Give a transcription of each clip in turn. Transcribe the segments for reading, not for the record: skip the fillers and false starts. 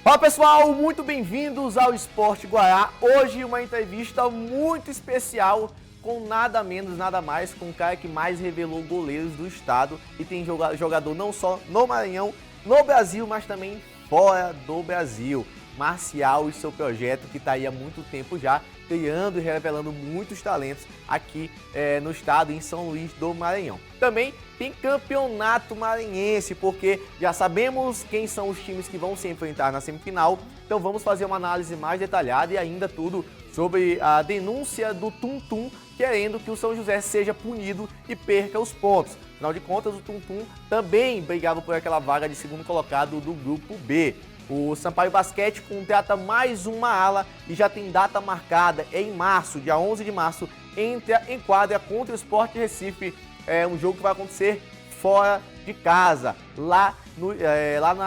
Fala pessoal, muito bem-vindos ao Esporte Guará. Hoje uma entrevista muito especial com nada menos, nada mais, com o cara que mais revelou goleiros do estado e tem jogador não só no Maranhão, no Brasil, mas também fora do Brasil. Marcial e seu projeto que está aí há muito tempo já, criando e revelando muitos talentos aqui no estado, em São Luís do Maranhão. Também tem campeonato maranhense, porque já sabemos quem são os times que vão se enfrentar na semifinal, então vamos fazer uma análise mais detalhada e ainda tudo sobre a denúncia do Tum Tum, querendo que o São José seja punido e perca os pontos. Afinal de contas, o Tum Tum também brigava por aquela vaga de segundo colocado do grupo B. O Sampaio Basquete contrata mais uma ala e já tem data marcada em março, dia 11 de março, entra em quadra contra o Sport Recife. É um jogo que vai acontecer fora de casa, lá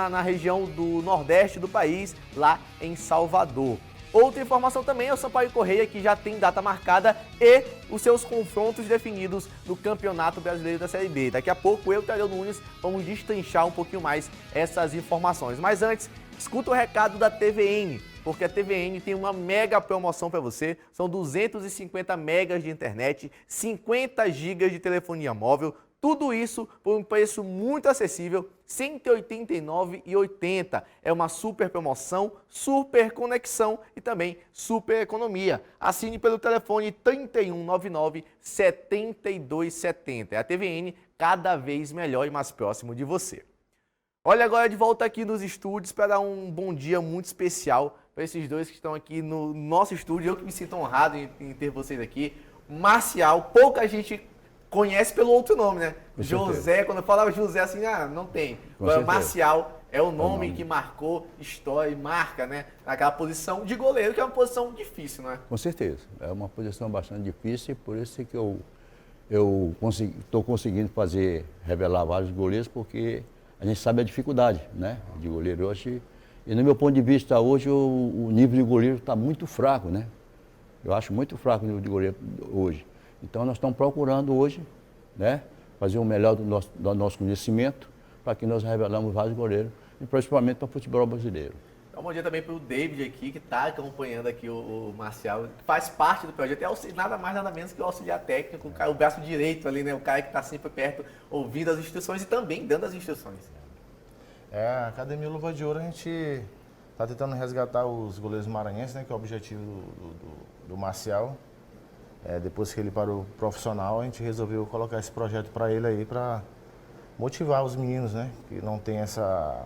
na região do nordeste do país, lá em Salvador. Outra informação também é o Sampaio Correia, que já tem data marcada e os seus confrontos definidos no Campeonato Brasileiro da Série B. Daqui a pouco eu e o Tadeu Nunes vamos destrinchar um pouquinho mais essas informações. Mas antes, escuta o recado da TVN, porque a TVN tem uma mega promoção para você. São 250 megas de internet, 50 gigas de telefonia móvel, tudo isso por um preço muito acessível, R$ 189,80. É uma super promoção, super conexão e também super economia. Assine pelo telefone 3199-7270. É a TVN cada vez melhor e mais próximo de você. Olha, agora de volta aqui nos estúdios para dar um bom dia muito especial para esses dois que estão aqui no nosso estúdio. Eu que me sinto honrado em ter vocês aqui. Marcial, pouca gente conhece pelo outro nome, né? José, quando eu falava José assim, não tem. Agora, Marcial é o nome que marcou história e marca, né? Naquela posição de goleiro, que é uma posição difícil, não é? Com certeza. É uma posição bastante difícil e por isso que eu estou conseguindo revelar vários goleiros, porque a gente sabe a dificuldade, né, de goleiro hoje. E no meu ponto de vista hoje, o nível de goleiro está muito fraco, né? Eu acho muito fraco o nível de goleiro hoje. Então nós estamos procurando hoje, né, fazer o melhor do nosso conhecimento para que nós revelamos vários goleiros, e principalmente para o futebol brasileiro. Então, bom dia também para o David aqui, que está acompanhando aqui o Marcial, que faz parte do projeto, é nada mais nada menos que o auxiliar técnico, o braço direito ali, né, o cara que está sempre perto, ouvindo as instruções e também dando as instruções. A Academia Luva de Ouro, a gente está tentando resgatar os goleiros maranhenses, né, que é o objetivo do Marcial. Depois que ele parou profissional, a gente resolveu colocar esse projeto para ele aí, para motivar os meninos, né, que não tem essa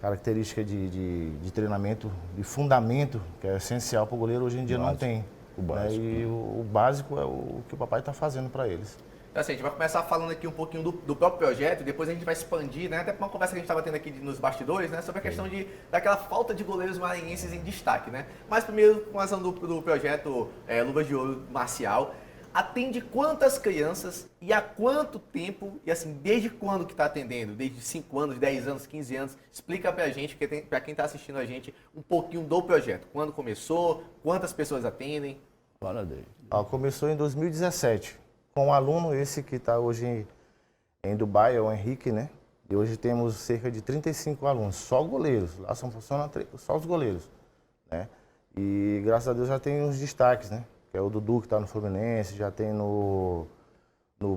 característica de treinamento, de fundamento, que é essencial para o goleiro, hoje em dia não tem. O básico. E o básico é o que o papai está fazendo para eles. Então, assim, a gente vai começar falando aqui um pouquinho do próprio projeto, depois a gente vai expandir, né, até para uma conversa que a gente estava tendo aqui nos bastidores, né, sobre a questão daquela falta de goleiros maranhenses em destaque, né. Mas primeiro, começando do projeto Luvas de Ouro Marcial, atende quantas crianças e há quanto tempo, e assim, desde quando que está atendendo? Desde 5 anos, 10 anos, 15 anos? Explica pra gente, para quem está assistindo a gente, um pouquinho do projeto. Quando começou, quantas pessoas atendem? Fala dele. Começou em 2017. Com um aluno esse que está hoje em Dubai, é o Henrique, né? E hoje temos cerca de 35 alunos, só goleiros. Lá só funciona só os goleiros, né? E graças a Deus já tem uns destaques, né? Que é o Dudu, que está no Fluminense, já tem no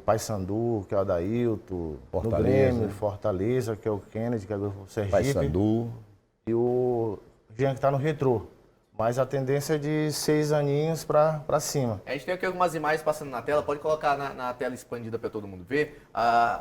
Paysandu, que é o Adailton, no Grêmio, Fortaleza, que é o Kennedy, que é o Sergipe. Paysandu. E o Jean, que está no Retrô. Mas a tendência é de 6 aninhos para cima. A gente tem aqui algumas imagens passando na tela, pode colocar na tela expandida para todo mundo ver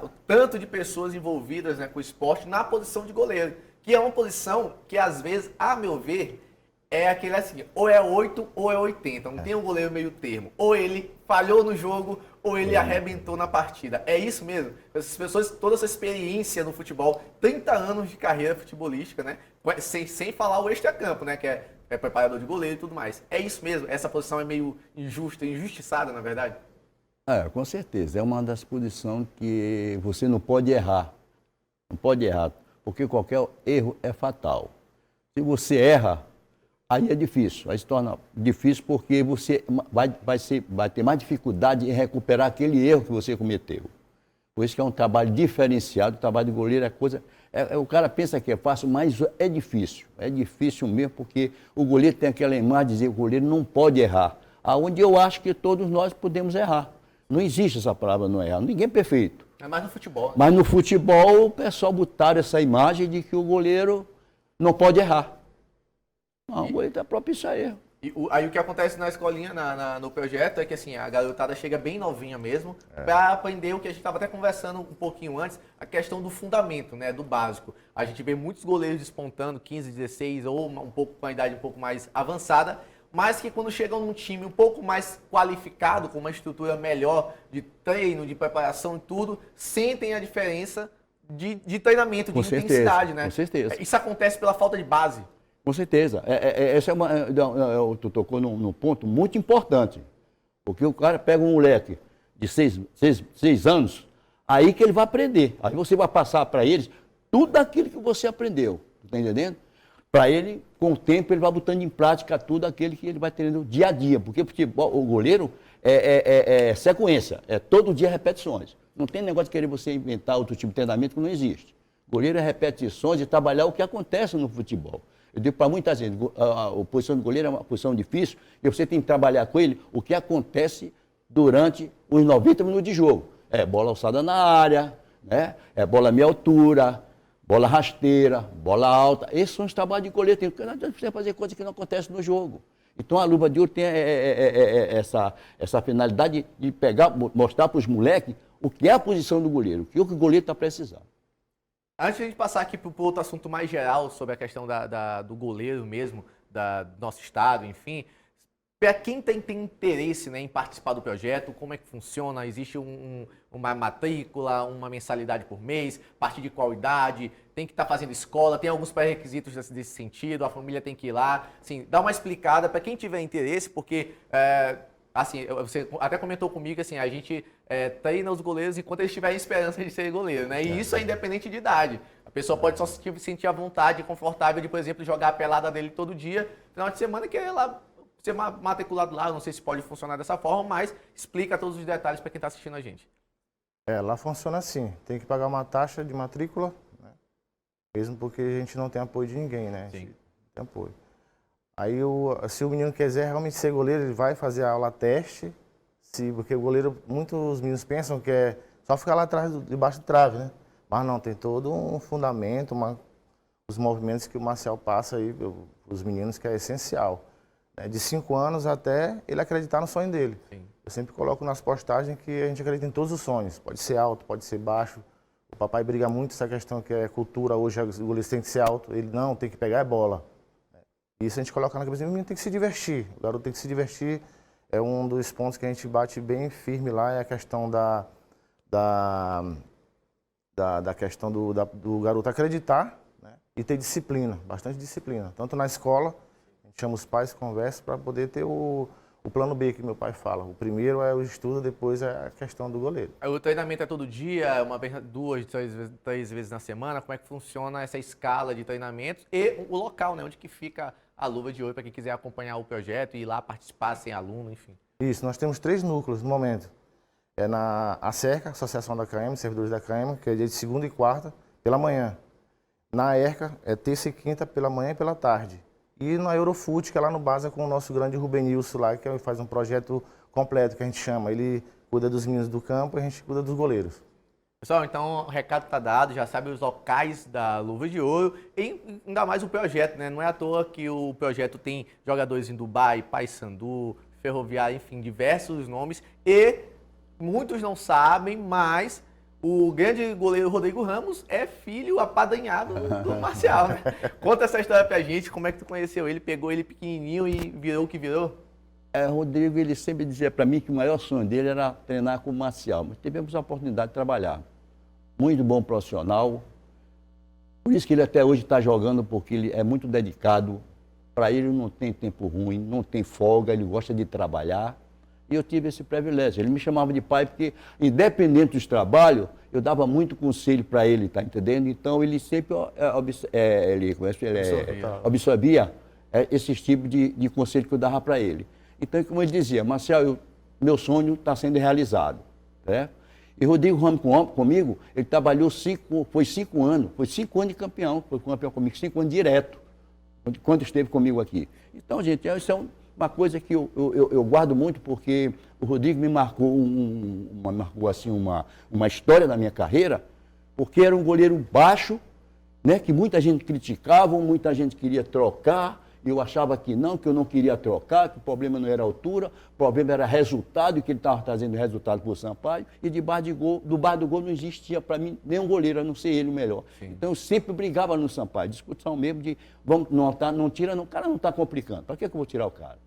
o tanto de pessoas envolvidas, né, com o esporte na posição de goleiro, que é uma posição que às vezes, a meu ver, é aquele assim, ou é 8 ou é 80, não tem um goleiro meio termo, ou ele falhou no jogo ou ele arrebentou na partida. É isso mesmo? Essas pessoas, toda essa experiência no futebol, 30 anos de carreira futebolística, né, sem falar o extracampo, né, que é preparador de goleiro e tudo mais. É isso mesmo? Essa posição é meio injusta, injustiçada, na verdade? Com certeza. É uma das posições que você não pode errar. Não pode errar, porque qualquer erro é fatal. Se você erra, aí é difícil. Aí se torna difícil porque você vai ter mais dificuldade em recuperar aquele erro que você cometeu. Por isso que é um trabalho diferenciado. O trabalho de goleiro O cara pensa que é fácil, mas é difícil. É difícil mesmo, porque o goleiro tem aquela imagem de dizer que o goleiro não pode errar. Aonde eu acho que todos nós podemos errar. Não existe essa palavra não errar. Ninguém é perfeito. É mais no futebol. Mas no futebol, o pessoal botaram essa imagem de que o goleiro não pode errar. Não, o goleiro está propício a erro. E aí o que acontece na escolinha, no projeto, é que assim, a garotada chega bem novinha mesmo, para aprender o que a gente estava até conversando um pouquinho antes, a questão do fundamento, né, do básico. A gente vê muitos goleiros despontando, 15, 16, ou um pouco com a idade um pouco mais avançada, mas que quando chegam num time um pouco mais qualificado, com uma estrutura melhor de treino, de preparação e tudo, sentem a diferença de treinamento, de intensidade, né? Com certeza. Isso acontece pela falta de base. Com certeza. Essa tu tocou num ponto muito importante. Porque o cara pega um moleque de 6 anos, aí que ele vai aprender. Aí você vai passar para eles tudo aquilo que você aprendeu. Está entendendo? Para ele, com o tempo, ele vai botando em prática tudo aquilo que ele vai tendo dia a dia. Porque futebol, o goleiro é sequência, é todo dia repetições. Não tem negócio de querer você inventar outro tipo de treinamento que não existe. Goleiro é repetições de trabalhar o que acontece no futebol. Eu digo para muita gente, a posição de goleiro é uma posição difícil e você tem que trabalhar com ele o que acontece durante os 90 minutos de jogo. É bola alçada na área, né? É bola meia altura, bola rasteira, bola alta. Esses são os trabalhos de goleiro. Não adianta você fazer coisas que não acontecem no jogo. Então a Luva de Ouro tem essa finalidade de pegar, mostrar para os moleques o que é a posição do goleiro, o que o goleiro está precisando. Antes de a gente passar aqui para o outro assunto mais geral, sobre a questão do goleiro mesmo, do nosso estado, enfim, para quem tem interesse, né, em participar do projeto, como é que funciona? Existe uma matrícula, uma mensalidade por mês, a partir de qual idade? Tem que estar fazendo escola, tem alguns pré-requisitos desse sentido, a família tem que ir lá. Assim, dá uma explicada para quem tiver interesse, porque... assim, você até comentou comigo, assim, a gente treina os goleiros enquanto eles tiverem esperança de ser goleiro, né? E isso é independente de idade. A pessoa pode só se sentir à vontade, confortável de, por exemplo, jogar a pelada dele todo dia, final de semana, que é lá ser matriculado lá. Eu não sei se pode funcionar dessa forma, mas explica todos os detalhes para quem está assistindo a gente. Lá funciona assim, tem que pagar uma taxa de matrícula, né? Mesmo porque a gente não tem apoio de ninguém, né? Sim. Não tem apoio. Aí, se o menino quiser realmente ser goleiro, ele vai fazer a aula teste, porque o goleiro, muitos meninos pensam que é só ficar lá atrás, debaixo do trave, né? Mas não, tem todo um fundamento, os movimentos que o Marcial passa aí, os meninos, que é essencial. Né? De 5 anos até ele acreditar no sonho dele. Sim. Eu sempre coloco nas postagens que a gente acredita em todos os sonhos. Pode ser alto, pode ser baixo. O papai briga muito essa questão que é cultura, hoje o goleiro tem que ser alto. Ele não, tem que pegar bola. Isso a gente coloca na cabeça, o menino tem que se divertir, o garoto tem que se divertir. É um dos pontos que a gente bate bem firme lá, é a questão da questão do garoto acreditar, né? E ter disciplina, bastante disciplina. Tanto na escola, a gente chama os pais, conversa para poder ter o plano B que meu pai fala. O primeiro é o estudo, depois é a questão do goleiro. O treinamento é todo dia, uma vez, 2, 3 vezes na semana? Como é que funciona essa escala de treinamentos e o local, né? Onde que fica a Luva de Ouro para quem quiser acompanhar o projeto e ir lá participar sem aluno, enfim? Isso, nós temos 3 núcleos no momento. É na ACERCA, Associação da CAEMA, Servidores da CAEMA, que é dia de segunda e quarta pela manhã. Na ERCA é terça e quinta pela manhã e pela tarde. E na Eurofute, que é lá no Baza com o nosso grande Rubenilson lá, que faz um projeto completo, que a gente chama. Ele cuida dos meninos do campo e a gente cuida dos goleiros. Pessoal, então o recado está dado, já sabe os locais da Luva de Ouro e ainda mais o projeto, né? Não é à toa que o projeto tem jogadores em Dubai, Paysandu, Ferroviária, enfim, diversos nomes. E muitos não sabem, mas o grande goleiro Rodrigo Ramos é filho apadrinhado do Marcial, né? Conta essa história pra gente, como é que tu conheceu ele, pegou ele pequenininho e virou o que virou? Rodrigo, ele sempre dizia para mim que o maior sonho dele era treinar com o Marcial, mas tivemos a oportunidade de trabalhar. Muito bom profissional, por isso que ele até hoje está jogando, porque ele é muito dedicado. Para ele não tem tempo ruim, não tem folga, ele gosta de trabalhar. E eu tive esse privilégio. Ele me chamava de pai porque, independente dos trabalhos, eu dava muito conselho para ele, tá entendendo? Então, ele sempre absorvia esses tipos de conselho que eu dava para ele. Então, como ele dizia, Marcial, meu sonho está sendo realizado, né? E Rodrigo Ramos comigo, ele trabalhou foi 5 anos de campeão, foi campeão comigo 5 anos direto, quando esteve comigo aqui. Então, gente, isso é uma coisa que eu guardo muito, porque o Rodrigo me marcou, uma história da minha carreira, porque era um goleiro baixo, né, que muita gente criticava, muita gente queria trocar, e eu achava que eu não queria trocar, que o problema não era a altura, o problema era resultado, e que ele estava trazendo resultado para o Sampaio, e do bar do gol não existia para mim nenhum goleiro, a não ser ele o melhor. Sim. Então eu sempre brigava no Sampaio, discussão mesmo de, não tira, o cara não está complicando, para que eu vou tirar o cara?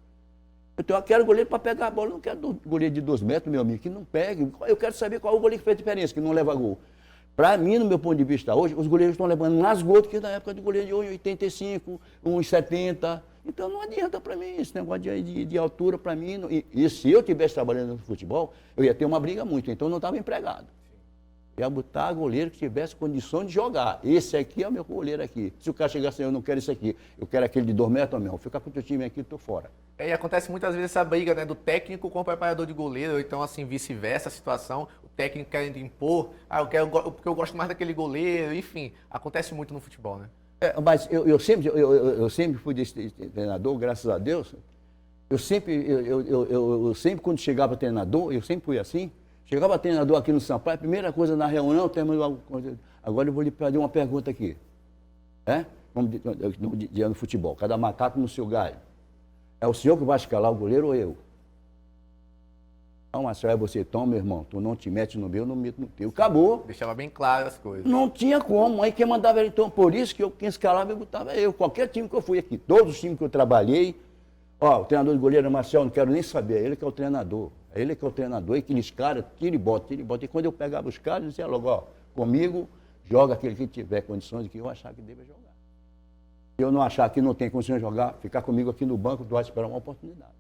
Então eu quero goleiro para pegar a bola, eu não quero goleiro de 2 metros, meu amigo, que não pegue, eu quero saber qual é o goleiro que fez a diferença, que não leva gol. Para mim, no meu ponto de vista hoje, os goleiros estão levando mais gol do que na época de goleiro de 1,85, 1,70. Então não adianta para mim esse negócio de altura, para mim. E se eu estivesse trabalhando no futebol, eu ia ter uma briga muito, então eu não estava empregado. Ia botar goleiro que tivesse condição de jogar. Esse aqui é o meu goleiro aqui. Se o cara chegar assim, eu não quero esse aqui, eu quero aquele de 2 metros, não. Fica com o teu time aqui, eu tô fora. E acontece muitas vezes essa briga, né, do técnico com o preparador de goleiro, ou então assim, vice-versa a situação, o técnico querendo impor, porque eu gosto mais daquele goleiro, enfim, acontece muito no futebol, né? Mas eu sempre fui desse treinador, graças a Deus. Eu sempre, quando chegava treinador, eu sempre fui assim. Chegava treinador aqui no Sampaio, a primeira coisa na reunião, agora eu vou lhe fazer uma pergunta aqui. Vamos no futebol, cada macaco no seu galho. É o senhor que vai escalar o goleiro ou eu? Não, mas é você, toma, meu irmão, tu não te mete no meu, eu não me meto no teu. Acabou. Deixava bem claro as coisas. Não tinha como, aí quem mandava era então, por isso que quem escalava eu botava eu. Qualquer time que eu fui aqui, todos os times que eu trabalhei, o treinador de goleiro é Marcel, não quero nem saber, é ele que é o treinador. É ele que é o treinador, e aqueles caras, tira e bota. E quando eu pegava os caras, eu dizia logo, comigo, joga aquele que tiver condições de que eu achar que deva jogar. Se eu não achar que não tem condições de jogar, ficar comigo aqui no banco, tu vai esperar uma oportunidade.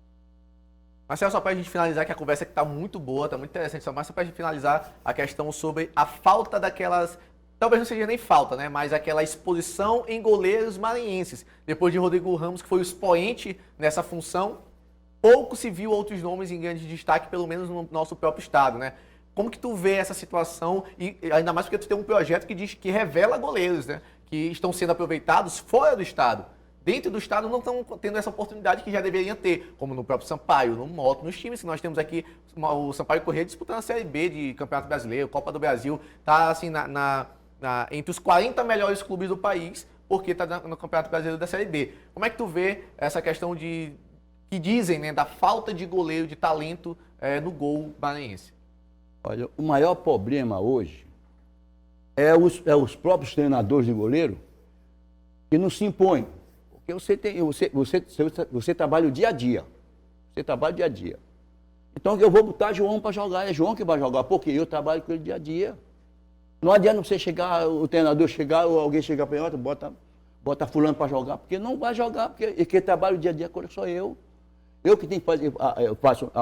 Marcelo, só para a gente finalizar, que a conversa está muito boa, está muito interessante, só para a gente finalizar a questão sobre a falta daquelas, talvez não seja nem falta, né, mas aquela exposição em goleiros maranhenses. Depois de Rodrigo Ramos, que foi o expoente nessa função, pouco se viu outros nomes em grande destaque, pelo menos no nosso próprio estado, né? Como que tu vê essa situação, e ainda mais porque tu tem um projeto que revela goleiros, né, que estão sendo aproveitados fora do estado. Dentro do estado não estão tendo essa oportunidade que já deveriam ter, como no próprio Sampaio, no Moto, nos times que nós temos aqui, o Sampaio Corrêa disputando a Série B de Campeonato Brasileiro, Copa do Brasil, tá assim entre os 40 melhores clubes do país, porque está no Campeonato Brasileiro da Série B. Como é que tu vê essa questão que dizem, né, da falta de goleiro, de talento no gol maranhense? Olha, o maior problema hoje é os próprios treinadores de goleiro que não se impõem. Porque você trabalha o dia a dia. Você trabalha o dia a dia. Então eu vou botar João para jogar, é João que vai jogar, porque eu trabalho com ele dia a dia. Não adianta você chegar, o treinador chegar, ou alguém chegar para ele, bota fulano para jogar, porque não vai jogar, porque quem trabalha o dia a dia sou eu. Eu que tenho que fazer, eu faço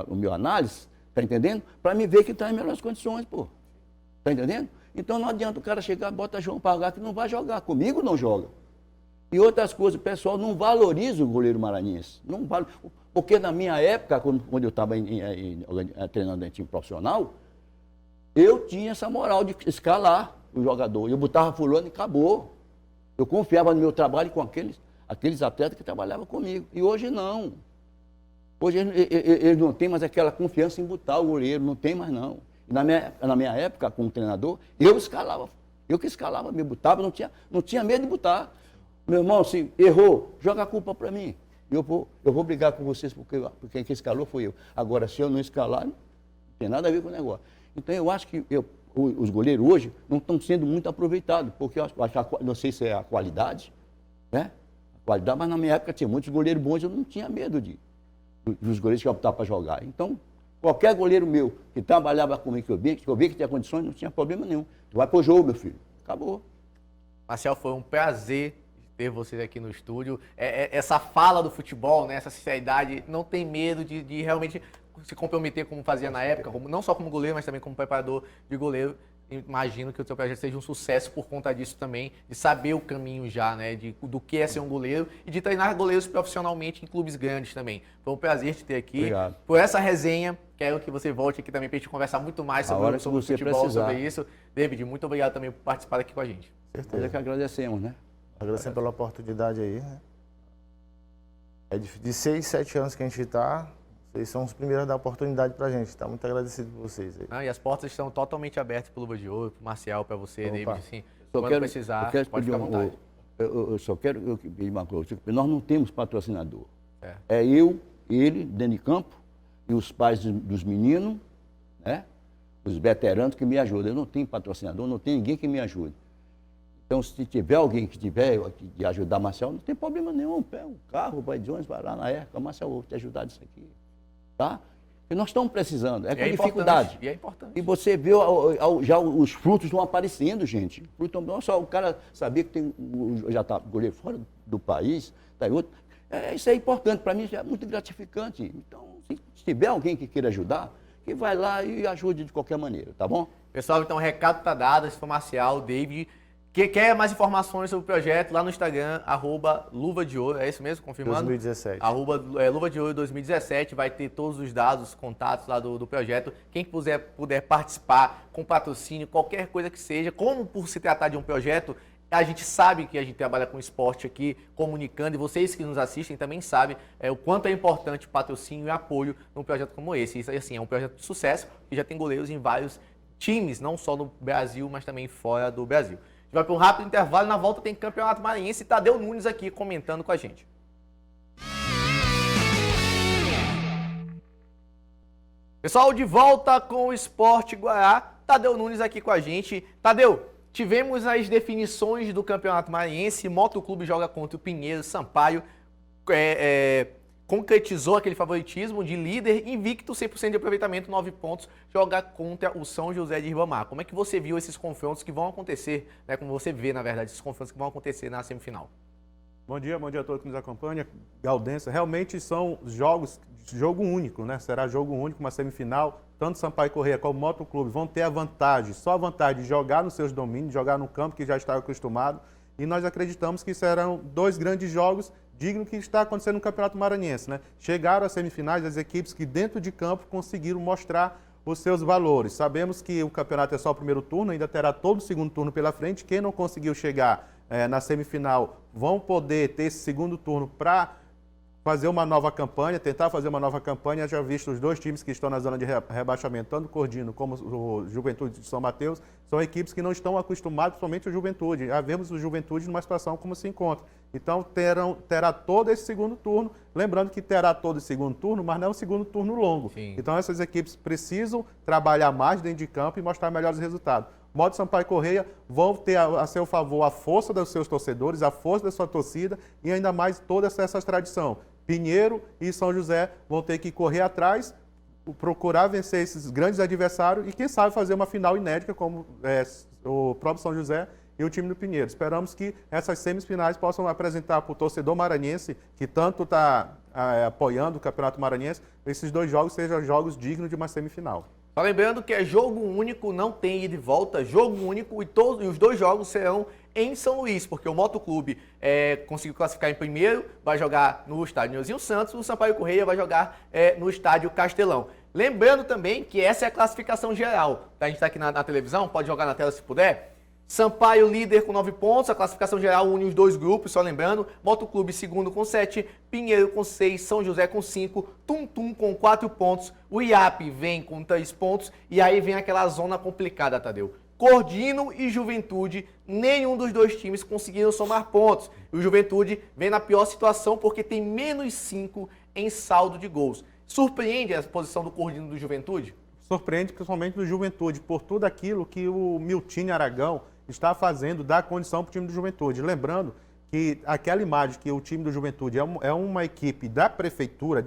o meu análise, tá entendendo? Para me ver que está em melhores condições, pô. Tá entendendo? Então não adianta o cara chegar, bota João para jogar, que não vai jogar. Comigo não joga. E outras coisas, o pessoal não valoriza o goleiro maranhense. Porque na minha época, quando eu estava treinando em time profissional, eu tinha essa moral de escalar o jogador. Eu botava fulano e acabou. Eu confiava no meu trabalho com aqueles atletas que trabalhavam comigo. E hoje não. Hoje eles não têm mais aquela confiança em botar o goleiro, não tem mais não. E na minha época, como treinador, eu escalava. Eu que escalava, me botava, não tinha medo de botar. Meu irmão, se errou, joga a culpa para mim. Eu vou brigar com vocês porque quem escalou foi eu. Agora, se eu não escalar, não tem nada a ver com o negócio. Então, eu acho que os goleiros hoje não estão sendo muito aproveitados, porque eu acho, não sei se é a qualidade, né? A qualidade, mas na minha época tinha muitos goleiros bons, eu não tinha medo dos goleiros que eu optava para jogar. Então, qualquer goleiro meu que trabalhava comigo, que eu vi que tinha condições, não tinha problema nenhum. Tu vai pro jogo, meu filho. Acabou. Marcel, foi um prazer ter vocês aqui no estúdio. Essa fala do futebol, né, essa sinceridade, não tem medo de realmente se comprometer como fazia na época, não só como goleiro, mas também como preparador de goleiro. imagino que o teu projeto seja um sucesso por conta disso também, de saber o caminho já, né, do que é ser um goleiro e de treinar goleiros profissionalmente em clubes grandes também. Foi um prazer te ter aqui. Obrigado. Por essa resenha, quero que você volte aqui também para a gente conversar muito mais sobre o futebol, sobre isso. David, muito obrigado também por participar aqui com a gente. Nós é que agradecemos, né? Agradecendo pela oportunidade aí, né? É de 6, 7 anos que a gente está. Vocês são os primeiros a dar oportunidade pra gente. Tá muito agradecido por vocês aí. E as portas estão totalmente abertas pro Luva de Ouro, pro Marcial, para você, David, assim, quando precisar, pode ficar à vontade. Eu só quero pedir uma coisa. Nós não temos patrocinador. É eu, ele, dentro de campo, e os pais dos meninos, né? Os veteranos que me ajudam. Eu não tenho patrocinador, não tem ninguém que me ajude. Então, se tiver alguém que tiver de ajudar Marcial, não tem problema nenhum. Pega um carro, vai de ônibus, vai lá na ERCA, Marcial, vou te ajudar nisso aqui. Tá? Porque nós estamos precisando, com dificuldade. E é importante. E você vê já os frutos estão aparecendo, gente. Não só o cara saber que já está goleiro fora do país, tá em outro. Isso é importante, para mim é muito gratificante. Então, se tiver alguém que queira ajudar, que vai lá e ajude de qualquer maneira, tá bom? Pessoal, então o recado está dado, esse foi o Marcial, David. Quer mais informações sobre o projeto, lá no Instagram, @Luva de Ouro, é isso mesmo? Confirmando? 2017. Luva de Ouro 2017, vai ter todos os dados, os contatos lá do projeto. Quem puder participar com patrocínio, qualquer coisa que seja, como por se tratar de um projeto, a gente sabe que a gente trabalha com esporte aqui, comunicando, e vocês que nos assistem também sabem o quanto é importante patrocínio e apoio num projeto como esse. Isso assim, é um projeto de sucesso, que já tem goleiros em vários times, não só no Brasil, mas também fora do Brasil. A gente vai para um rápido intervalo, na volta tem Campeonato Maranhense e Tadeu Nunes aqui comentando com a gente. Pessoal, de volta com o Esporte Guará, Tadeu Nunes aqui com a gente. Tadeu, tivemos as definições do Campeonato Maranhense, Motoclube joga contra o Pinheiro, Sampaio, concretizou aquele favoritismo de líder, invicto, 100% de aproveitamento, 9 pontos, joga contra o São José de Ribamar. Como é que você viu esses confrontos que vão acontecer, né? Como você vê, na verdade, esses confrontos que vão acontecer na semifinal? Bom dia a todos que nos acompanham. Gaudêncio, realmente são jogo único, né? Será jogo único, uma semifinal. Tanto Sampaio Corrêa como o Motoclube vão ter a vantagem, só a vantagem de jogar nos seus domínios, jogar no campo que já está acostumado. E nós acreditamos que serão 2 grandes jogos dignos que está acontecendo no Campeonato Maranhense, né? Chegaram às semifinais as equipes que dentro de campo conseguiram mostrar os seus valores. Sabemos que o campeonato é só o primeiro turno, ainda terá todo o segundo turno pela frente. Quem não conseguiu chegar na semifinal vão poder ter esse segundo turno para fazer uma nova campanha, tentar fazer uma nova campanha. Já visto os 2 times que estão na zona de rebaixamento, tanto o Cordino como o Juventude de São Mateus, são equipes que não estão acostumadas, principalmente o Juventude. Já vemos o Juventude numa situação como se encontra. Então terá todo esse segundo turno, lembrando que terá todo esse segundo turno, mas não é um segundo turno longo. Sim. Então essas equipes precisam trabalhar mais dentro de campo e mostrar melhores resultados. Moto Sampaio Corrêa vão ter a seu favor a força dos seus torcedores, a força da sua torcida e ainda mais toda essa tradição. Pinheiro e São José vão ter que correr atrás, procurar vencer esses grandes adversários e quem sabe fazer uma final inédita como o próprio São José e o time do Pinheiro. Esperamos que essas semifinais possam apresentar para o torcedor maranhense, que tanto está apoiando o Campeonato Maranhense, esses 2 jogos sejam jogos dignos de uma semifinal. Só lembrando que é jogo único, não tem ida e volta, jogo único e os 2 jogos serão em São Luís, porque o Motoclube conseguiu classificar em primeiro, vai jogar no estádio Neuzinho Santos, o Sampaio Corrêa vai jogar no estádio Castelão. Lembrando também que essa é a classificação geral. A gente está aqui na televisão, pode jogar na tela se puder. Sampaio líder com 9 pontos, a classificação geral une os 2 grupos, só lembrando. Motoclube segundo com 7, Pinheiro com 6, São José com 5, Tum com 4 pontos, o IAP vem com 3 pontos e aí vem aquela zona complicada, Tadeu. Cordino e Juventude, nenhum dos 2 times conseguiram somar pontos. E o Juventude vem na pior situação porque tem menos 5 em saldo de gols. Surpreende a posição do Cordino do Juventude? Surpreende principalmente do Juventude, por tudo aquilo que o Miltinho Aragão está fazendo, dar condição para o time do Juventude. Lembrando que aquela imagem que o time do Juventude é uma equipe da prefeitura,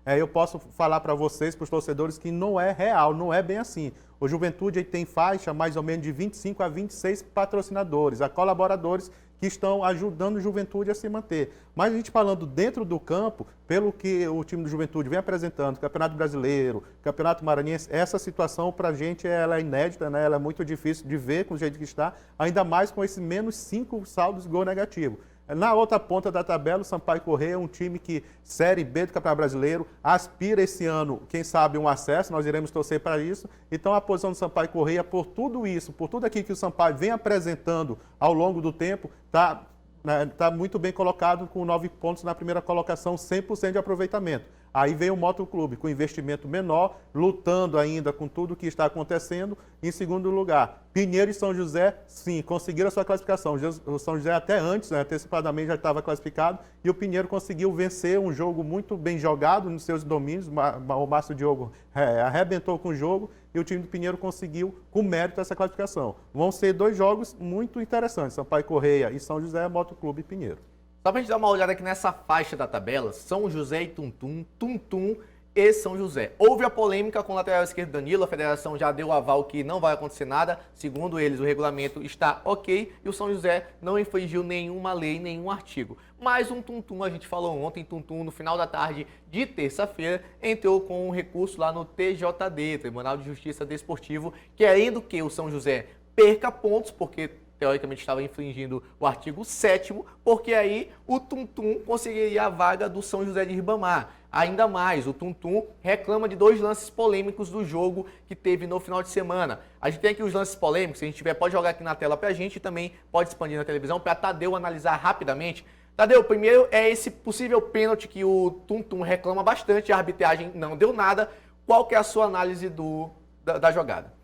eu posso falar para vocês, para os torcedores, que não é real, não é bem assim. O Juventude tem faixa mais ou menos de 25 a 26 patrocinadores, a colaboradores que estão ajudando o Juventude a se manter. Mas a gente falando dentro do campo, pelo que o time do Juventude vem apresentando, Campeonato Brasileiro, Campeonato Maranhense, essa situação para a gente ela é inédita, né? Ela é muito difícil de ver com o jeito que está, ainda mais com esse menos 5 saldos de gol negativo. Na outra ponta da tabela, o Sampaio Corrêa é um time que, Série B do Campeonato Brasileiro, aspira esse ano, quem sabe, um acesso, nós iremos torcer para isso. Então, a posição do Sampaio Corrêa, por tudo isso, por tudo aquilo que o Sampaio vem apresentando ao longo do tempo, está muito bem colocado, com 9 pontos na primeira colocação, 100% de aproveitamento. Aí vem o Motoclube, com investimento menor, lutando ainda com tudo que está acontecendo. Em segundo lugar, Pinheiro e São José, sim, conseguiram a sua classificação. O São José até antes, né, antecipadamente, já estava classificado. E o Pinheiro conseguiu vencer um jogo muito bem jogado nos seus domínios. O Márcio Diogo arrebentou com o jogo e o time do Pinheiro conseguiu, com mérito, essa classificação. Vão ser 2 jogos muito interessantes, Sampaio Corrêa e São José, Motoclube e Pinheiro. Só pra gente dar uma olhada aqui nessa faixa da tabela, São José e Tuntum, Tuntum e São José. Houve a polêmica com o lateral esquerdo Danilo, a federação já deu o aval que não vai acontecer nada, segundo eles o regulamento está ok, e o São José não infringiu nenhuma lei, nenhum artigo. Mas um Tuntum, a gente falou ontem, Tuntum no final da tarde de terça-feira, entrou com um recurso lá no TJD, Tribunal de Justiça Desportivo, querendo que o São José perca pontos, porque teoricamente estava infringindo o artigo 7º, porque aí o Tuntum conseguiria a vaga do São José de Ribamar. Ainda mais, o Tuntum reclama de 2 lances polêmicos do jogo que teve no final de semana. A gente tem aqui os lances polêmicos, se a gente tiver, pode jogar aqui na tela pra gente e também pode expandir na televisão para Tadeu analisar rapidamente. Tadeu, primeiro é esse possível pênalti que o Tuntum reclama bastante, a arbitragem não deu nada. Qual que é a sua análise da jogada?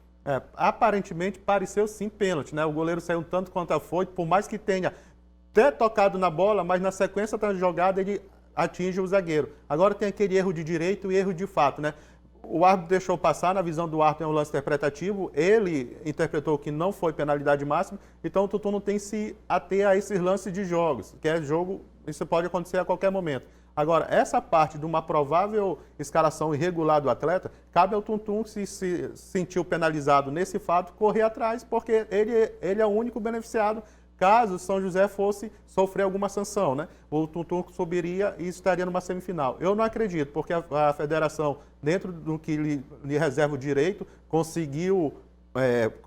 Aparentemente pareceu sim pênalti, né? O goleiro saiu um tanto quanto a foi, por mais que tenha até tocado na bola, mas na sequência da jogada ele atinge o zagueiro. Agora tem aquele erro de direito e erro de fato, né? O árbitro deixou passar, na visão do árbitro é um lance interpretativo, ele interpretou que não foi penalidade máxima, então o Tuntum não tem que se ater a esses lances de jogos, que é jogo, isso pode acontecer a qualquer momento. Agora, essa parte de uma provável escalação irregular do atleta, cabe ao Tuntum, se sentiu penalizado nesse fato, correr atrás, porque ele é o único beneficiado caso o São José fosse sofrer alguma sanção, né? O Tuntum subiria e estaria numa semifinal. Eu não acredito, porque a federação, dentro do que lhe reserva o direito, conseguiu,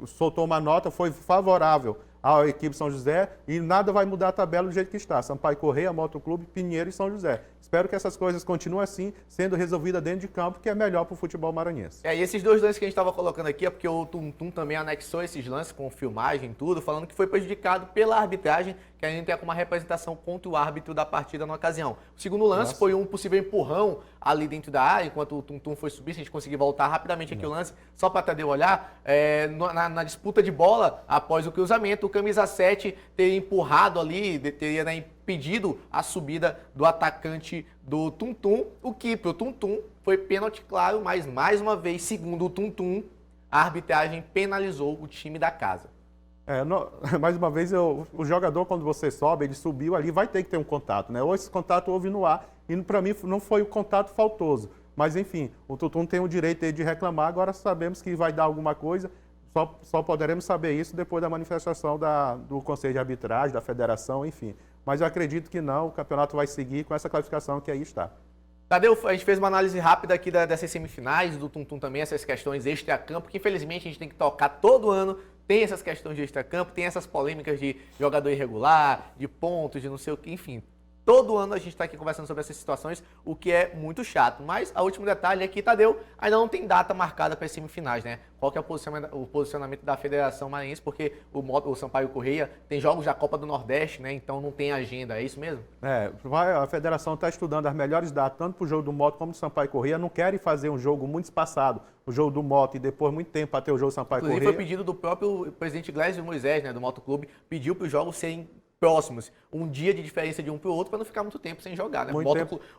soltou uma nota, foi favorável à equipe São José e nada vai mudar a tabela do jeito que está. Sampaio Corrêa, Motoclube, Pinheiro e São José. Espero que essas coisas continuem assim, sendo resolvidas dentro de campo, que é melhor para o futebol maranhense. E esses 2 lances que a gente estava colocando aqui é porque o Tuntum também anexou esses lances com filmagem e tudo, falando que foi prejudicado pela arbitragem, que a gente tem uma representação contra o árbitro da partida na ocasião. O segundo lance foi um possível empurrão ali dentro da área, enquanto o Tuntum foi subir, se a gente conseguir voltar rapidamente aqui o lance, só para Tadeu olhar, na disputa de bola, após o cruzamento, o camisa 7 teria empurrado ali, teria impedido a subida do atacante do Tuntum, o que para o Tuntum foi pênalti claro, mas mais uma vez, segundo o Tuntum, a arbitragem penalizou o time da casa. Mais uma vez, o jogador, quando você sobe, ele subiu ali, vai ter que ter um contato, né? Ou esse contato houve no ar, e para mim não foi o contato faltoso. Mas, enfim, o Tuntum tem o direito de reclamar, agora sabemos que vai dar alguma coisa, só poderemos saber isso depois da manifestação do Conselho de Arbitragem, da Federação, enfim. Mas eu acredito que não, o campeonato vai seguir com essa classificação que aí está. Tadeu, a gente fez uma análise rápida aqui dessas semifinais, do Tuntum também, essas questões extra-campo, que infelizmente a gente tem que tocar todo ano. Tem essas questões de extra-campo, tem essas polêmicas de jogador irregular, de pontos, de não sei o que, enfim. Todo ano a gente está aqui conversando sobre essas situações, o que é muito chato. Mas o último detalhe é que, Tadeu, ainda não tem data marcada para as semifinais, né? Qual que é o posicionamento da Federação Maranhense? Porque o Sampaio Corrêa tem jogos da Copa do Nordeste, né? Então não tem agenda, é isso mesmo? A Federação está estudando as melhores datas, tanto para o jogo do Moto como do Sampaio Corrêa. Não querem fazer um jogo muito espaçado, o jogo do Moto, e depois muito tempo para ter o jogo do Sampaio Corrêa. Inclusive foi pedido do próprio presidente Glésio Moisés, né? Do Motoclube, pediu para os jogos serem próximos, um dia de diferença de um para o outro para não ficar muito tempo sem jogar, né?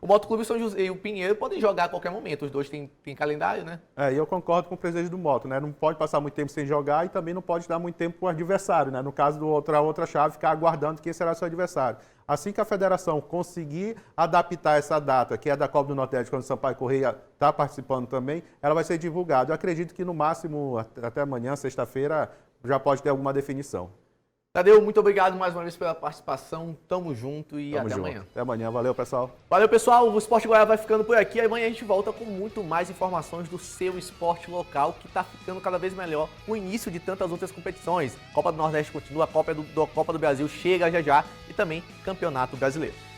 O Motoclube São José e o Pinheiro podem jogar a qualquer momento, os dois têm calendário, né? E eu concordo com o presidente do Moto, né? Não pode passar muito tempo sem jogar e também não pode dar muito tempo para o adversário, né? No caso do outra chave, ficar aguardando quem será seu adversário. Assim que a federação conseguir adaptar essa data, que é da Copa do Nordeste, quando o Sampaio Corrêa está participando também, ela vai ser divulgada. Eu acredito que no máximo, até amanhã, sexta-feira, já pode ter alguma definição. Tadeu, muito obrigado mais uma vez pela participação. Tamo junto e Tamo até junto. amanhã. Até amanhã. Valeu, pessoal. Valeu, pessoal. O Esporte Goiás vai ficando por aqui. Amanhã a gente volta com muito mais informações do seu esporte local, que tá ficando cada vez melhor com o início de tantas outras competições. Copa do Nordeste continua, a Copa do Brasil chega já e também Campeonato Brasileiro.